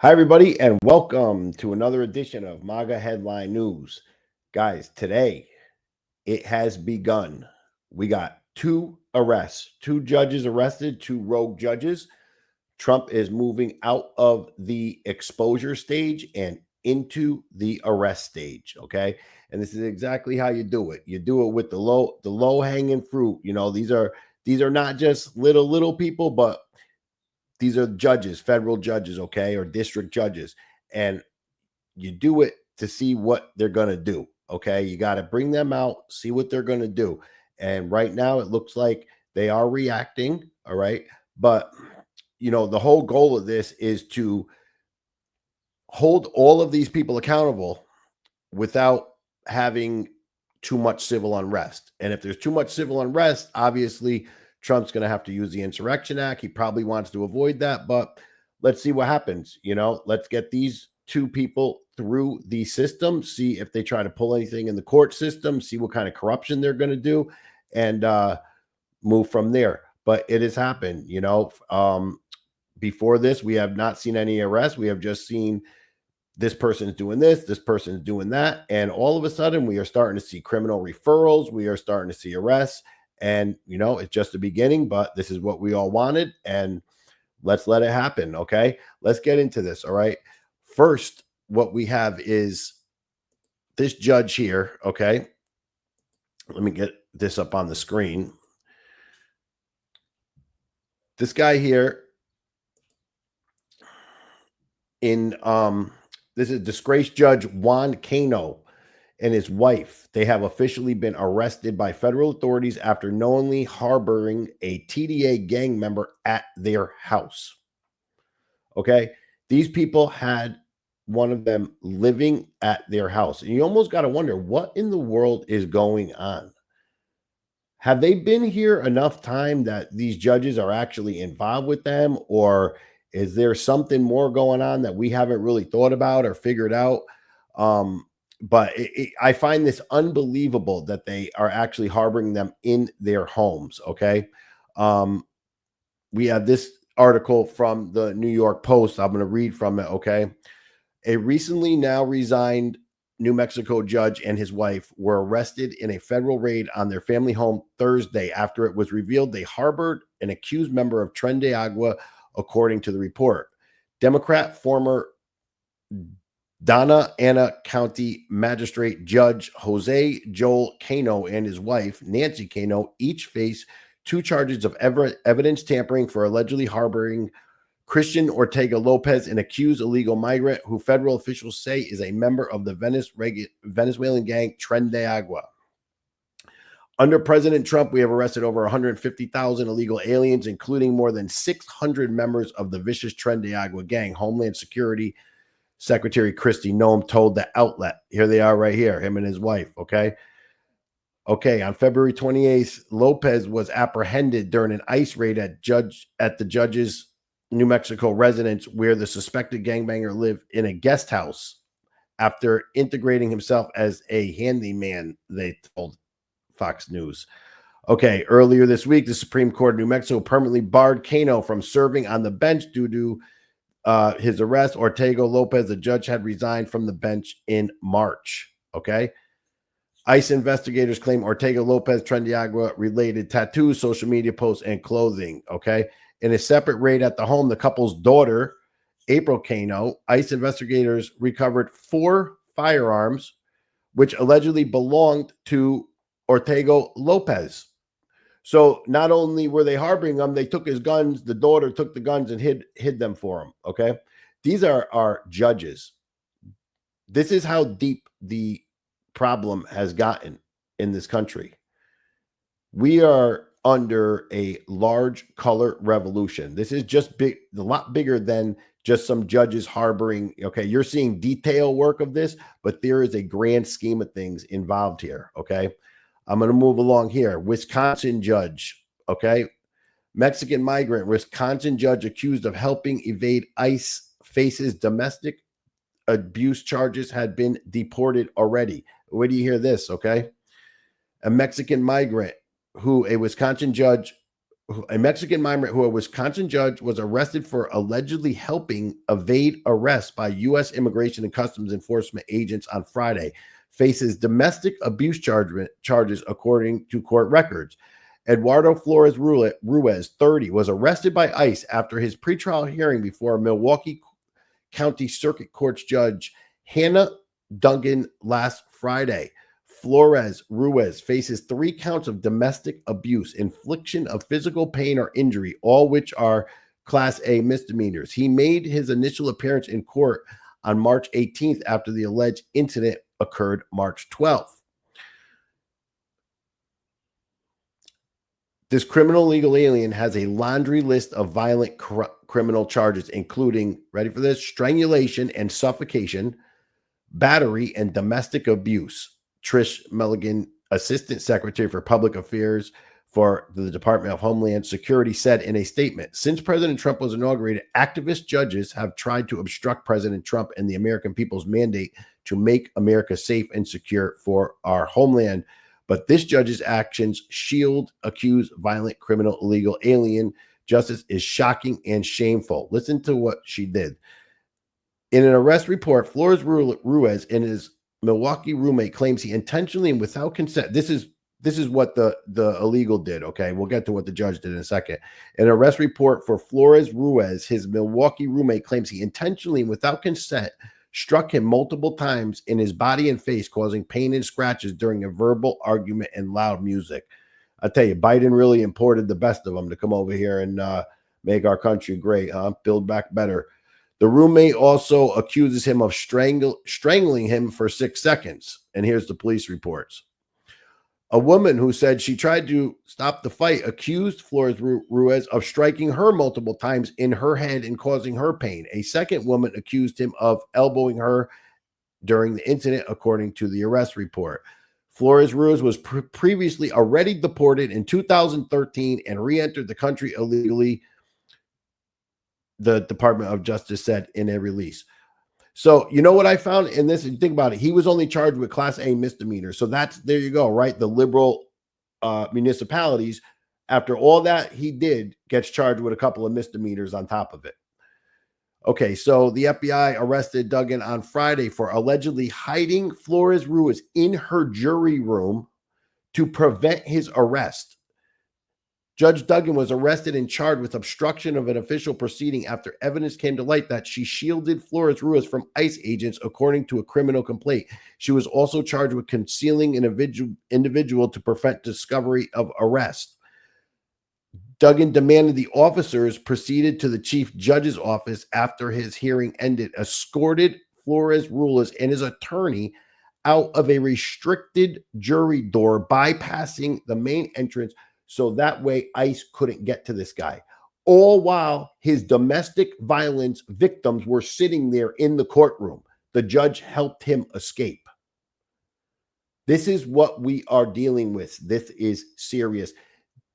Hi, everybody, and welcome to another edition of MAGA Headline News. Guys, today it has begun. We got two arrests, two judges arrested, two rogue judges. Trump is moving out of the exposure stage and into the arrest stage. Okay. And this is exactly how you do it. You do it with the low hanging fruit. These are not just little people, but these are judges, federal judges, okay, or district judges. And you do it to see what they're going to do. Okay. You got to bring them out, see what they're going to do. And right now, it looks like they are reacting. All right. But, the whole goal of this is to hold all of these people accountable without having too much civil unrest. And if there's too much civil unrest, obviously Trump's going to have to use the Insurrection Act. He probably wants to avoid that, but let's see what happens. Let's get these two people through the system, see if they try to pull anything in the court system, see what kind of corruption they're going to do, and move from there. But it has happened. Before this, we have not seen any arrests. We have just seen this person is doing this person is doing that. And all of a sudden, we are starting to see criminal referrals. We are starting to see arrests. And, it's just the beginning, but this is what we all wanted. And let's let it happen. Okay. Let's get into this. All right. First, what we have is this judge here. Okay. Let me get this up on the screen. This guy here this is disgraced judge Juan Cano and his wife. They have officially been arrested by federal authorities after knowingly harboring a TDA gang member at their house. Okay. These people had one of them living at their house. And you almost got to wonder what in the world is going on. Have they been here enough time that these judges are actually involved with them? Or is there something more going on that we haven't really thought about or figured out? But I find this unbelievable that they are actually harboring them in their homes. Okay. We have this article from the New York Post. I'm going to read from it. Okay. A recently now resigned New Mexico judge and his wife were arrested in a federal raid on their family home Thursday after it was revealed they harbored an accused member of Tren de Agua, according to the report. Democrat former Donna Ana County Magistrate Judge Jose Joel Cano and his wife, Nancy Cano, each face two charges of evidence tampering for allegedly harboring Christian Ortega Lopez, an accused illegal migrant who federal officials say is a member of the Venezuelan gang Tren de Agua. Under President Trump, we have arrested over 150,000 illegal aliens, including more than 600 members of the vicious Tren de Agua gang, Homeland Security Secretary Kristi Noem told the outlet. Here they are right here, him and his wife, okay? Okay, on February 28th, Lopez was apprehended during an ICE raid at the judge's New Mexico residence where the suspected gangbanger lived in a guest house after integrating himself as a handyman, they told Fox News. Okay, earlier this week, the Supreme Court of New Mexico permanently barred Cano from serving on the bench due to his arrest. Ortega Lopez, the judge, had resigned from the bench in March. Okay. ICE investigators claim Ortega Lopez Tren de Agua related tattoos, social media posts, and clothing. Okay. In a separate raid at the home, the couple's daughter, April Cano, ICE investigators recovered 4 firearms, which allegedly belonged to Ortega Lopez. So not only were they harboring him, they took his guns. The daughter took the guns and hid them for him. Okay. These are our judges. This is how deep the problem has gotten in this country. We are under a large color revolution. This is just big, a lot bigger than just some judges harboring. Okay. You're seeing detail work of this, but there is a grand scheme of things involved here. Okay. I'm going to move along here. Wisconsin judge. Okay. Mexican migrant, Wisconsin judge accused of helping evade ICE faces domestic abuse charges, had been deported already. Where do you hear this? Okay. A Mexican migrant who a Wisconsin judge a Mexican migrant who a Wisconsin judge was arrested for allegedly helping evade arrest by U.S. Immigration and Customs Enforcement agents on Friday, faces domestic abuse charges, according to court records. Eduardo Flores Ruiz, 30, was arrested by ICE after his pretrial hearing before Milwaukee County Circuit Court's Judge Hannah Duggan last Friday. Flores Ruiz faces 3 counts of domestic abuse, infliction of physical pain or injury, all which are Class A misdemeanors. He made his initial appearance in court on March 18th after the alleged incident occurred March 12th. This criminal legal alien has a laundry list of violent criminal charges, including, ready for this, strangulation and suffocation, battery, and domestic abuse. Trish Milligan, Assistant Secretary for Public Affairs for the Department of Homeland Security, said in a statement, since President Trump was inaugurated, activist judges have tried to obstruct President Trump and the American people's mandate to make America safe and secure for our homeland. But this judge's actions shield accused violent criminal illegal alien. Justice is shocking and shameful. Listen to what she did. In an arrest report, Flores Ruiz and his Milwaukee roommate claims he intentionally and without consent. This is what the illegal did. Okay, we'll get to what the judge did in a second. In an arrest report for Flores Ruiz, his Milwaukee roommate claims he intentionally and without consent struck him multiple times in his body and face, causing pain and scratches during a verbal argument and loud music. I tell you, Biden really imported the best of them to come over here and make our country great, huh? Build back better. The roommate also accuses him of strangling him for 6 seconds. And here's the police reports. A woman who said she tried to stop the fight accused Flores Ruiz of striking her multiple times in her head and causing her pain. A second woman accused him of elbowing her during the incident, according to the arrest report. Flores Ruiz was previously already deported in 2013 and re-entered the country illegally, the Department of Justice said in a release. So, you know what I found in this? And think about it. He was only charged with Class A misdemeanors. So there you go, right? The liberal municipalities, after all that he did, gets charged with a couple of misdemeanors on top of it. Okay, so the FBI arrested Duggan on Friday for allegedly hiding Flores Ruiz in her jury room to prevent his arrest. Judge Duggan was arrested and charged with obstruction of an official proceeding after evidence came to light that she shielded Flores Ruiz from ICE agents, according to a criminal complaint. She was also charged with concealing an individual to prevent discovery of arrest. Duggan demanded the officers proceeded to the chief judge's office after his hearing ended, escorted Flores Ruiz and his attorney out of a restricted jury door, bypassing the main entrance, so that way ICE couldn't get to this guy. All while his domestic violence victims were sitting there in the courtroom. The judge helped him escape. This is what we are dealing with. This is serious.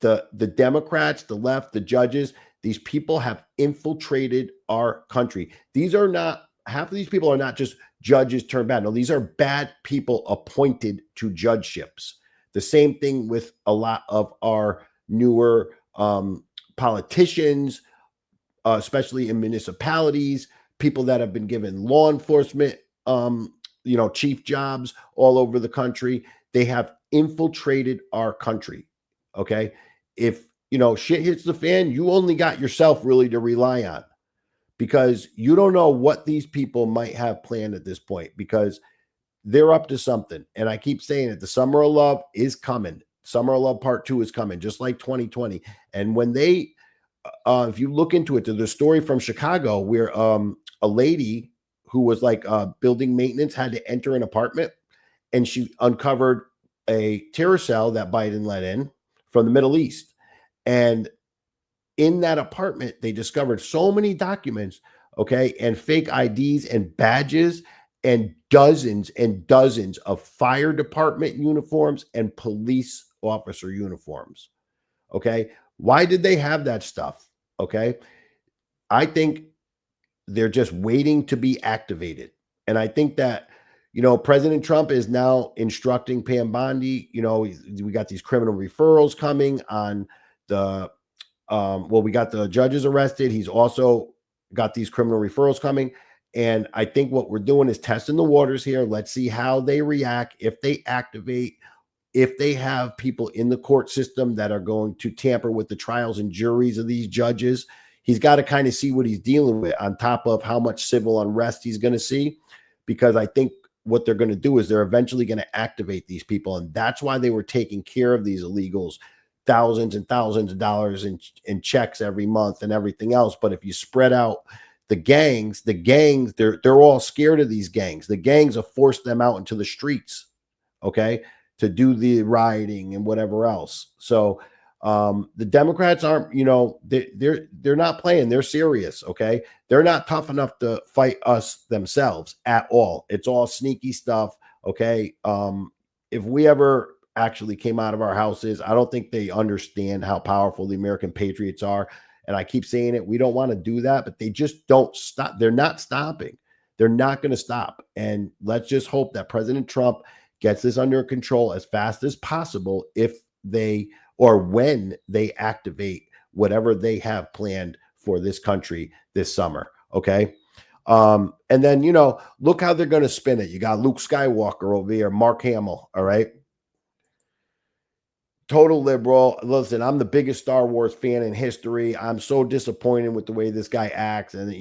The Democrats, the left, the judges, these people have infiltrated our country. These are not, half of these people are not just judges turned bad. No, these are bad people appointed to judgeships. The same thing with a lot of our newer politicians, especially in municipalities, people that have been given law enforcement, chief jobs all over the country. They have infiltrated our country. Okay. If, shit hits the fan, you only got yourself really to rely on, because you don't know what these people might have planned at this point, because they're up to something. And I keep saying it. The Summer of Love is coming. Summer of Love Part 2 is coming, just like 2020. And when they, if you look into it, to the story from Chicago, where a lady who was like building maintenance had to enter an apartment, and she uncovered a terror cell that Biden let in from the Middle East. And in that apartment, they discovered so many documents, okay, and fake IDs and badges, and dozens of fire department uniforms and police officer uniforms. Okay. Why did they have that stuff? Okay. I think they're just waiting to be activated. And I think that, President Trump is now instructing Pam Bondi, we got these criminal referrals coming on the Well, we got the judges arrested. He's also got these criminal referrals coming. And I think what we're doing is testing the waters here. Let's see how they react, if they activate, if they have people in the court system that are going to tamper with the trials and juries of these judges. He's got to kind of see what he's dealing with on top of how much civil unrest he's going to see, because I think what they're going to do is they're eventually going to activate these people. And that's why they were taking care of these illegals, thousands and thousands of dollars in checks every month and everything else. But if you spread out the gangs, they're all scared of these gangs. The gangs have forced them out into the streets, okay, to do the rioting and whatever else. So the Democrats aren't, they're not playing. They're serious, okay? They're not tough enough to fight us themselves at all. It's all sneaky stuff, okay? If we ever actually came out of our houses, I don't think they understand how powerful the American patriots are. And I keep saying it, we don't want to do that, but they just don't stop. They're not stopping. They're not going to stop. And let's just hope that President Trump gets this under control as fast as possible if they, or when they activate whatever they have planned for this country this summer. Okay. And then, look how they're going to spin it. You got Luke Skywalker over here, Mark Hamill. All right. Total liberal. Listen, I'm the biggest Star Wars fan in history. I'm so disappointed with the way this guy acts. And,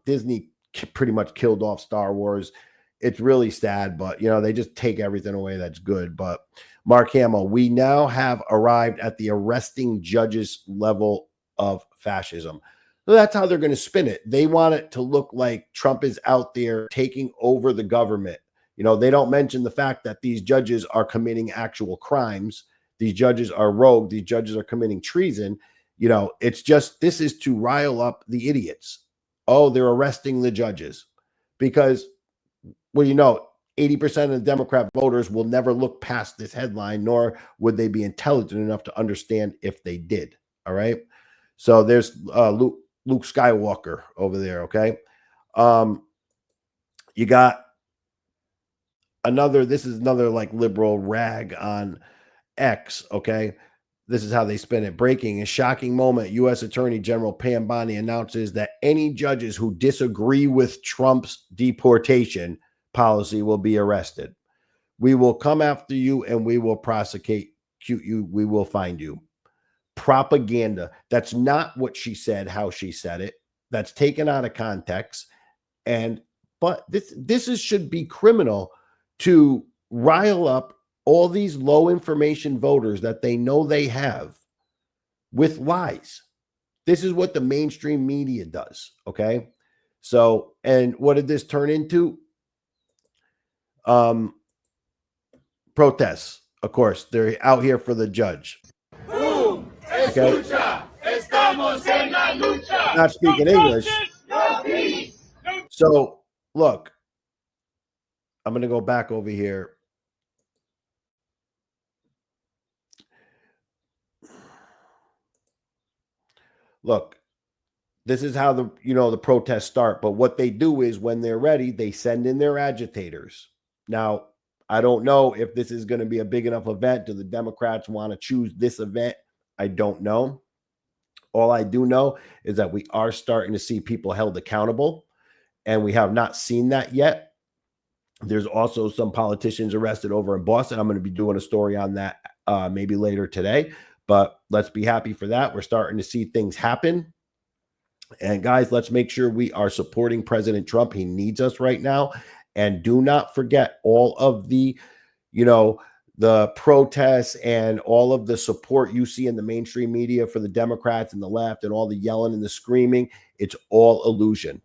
Disney pretty much killed off Star Wars. It's really sad, but, they just take everything away that's good. But Mark Hamill, we now have arrived at the arresting judges level of fascism. So that's how they're going to spin it. They want it to look like Trump is out there taking over the government. They don't mention the fact that these judges are committing actual crimes. These judges are rogue. These judges are committing treason. It's just, this is to rile up the idiots. Oh, they're arresting the judges because, 80% of the Democrat voters will never look past this headline, nor would they be intelligent enough to understand if they did. All right. So there's Luke Skywalker over there. Okay. You got this is another like liberal rag on X. Okay. This is how they spin it. Breaking, a shocking moment. U.S. Attorney General Pam Bondi announces that any judges who disagree with Trump's deportation policy will be arrested. We will come after you and we will prosecute you. We will find you. Propaganda. That's not what she said, how she said it. That's taken out of context. But this should be criminal to rile up all these low information voters that they know they have with lies. This is what the mainstream media does. Okay. So, and what did this turn into? Protests. Of course, they're out here for the judge. Okay. Not speaking English. So, look, I'm going to go back over here. Look, this is how the protests start. But what they do is when they're ready, they send in their agitators. Now, I don't know if this is going to be a big enough event. Do the Democrats want to choose this event? I don't know. All I do know is that we are starting to see people held accountable, and we have not seen that yet. There's also some politicians arrested over in Boston. I'm going to be doing a story on that maybe later today, but let's be happy for that. We're starting to see things happen. And guys, let's make sure we are supporting President Trump. He needs us right now. And do not forget all of the, the protests and all of the support you see in the mainstream media for the Democrats and the left and all the yelling and the screaming. It's all illusion.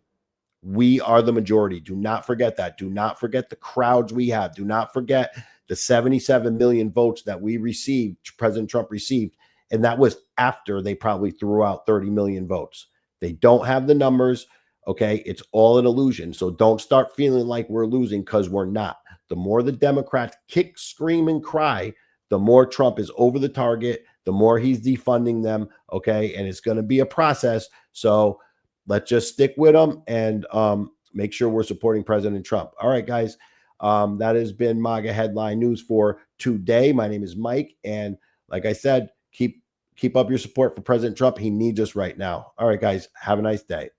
We are the majority. Do not forget that. Do not forget the crowds we have. Do not forget the 77 million votes that we received, President Trump received. And that was after they probably threw out 30 million votes. They don't have the numbers. Okay. It's all an illusion. So don't start feeling like we're losing, because we're not. The more the Democrats kick, scream, and cry, the more Trump is over the target, the more he's defunding them. Okay. And it's going to be a process. So let's just stick with them and make sure we're supporting President Trump. All right, guys. That has been MAGA Headline News for today. My name is Mike. And like I said, keep Keep up your support for President Trump. He needs us right now. All right, guys, have a nice day.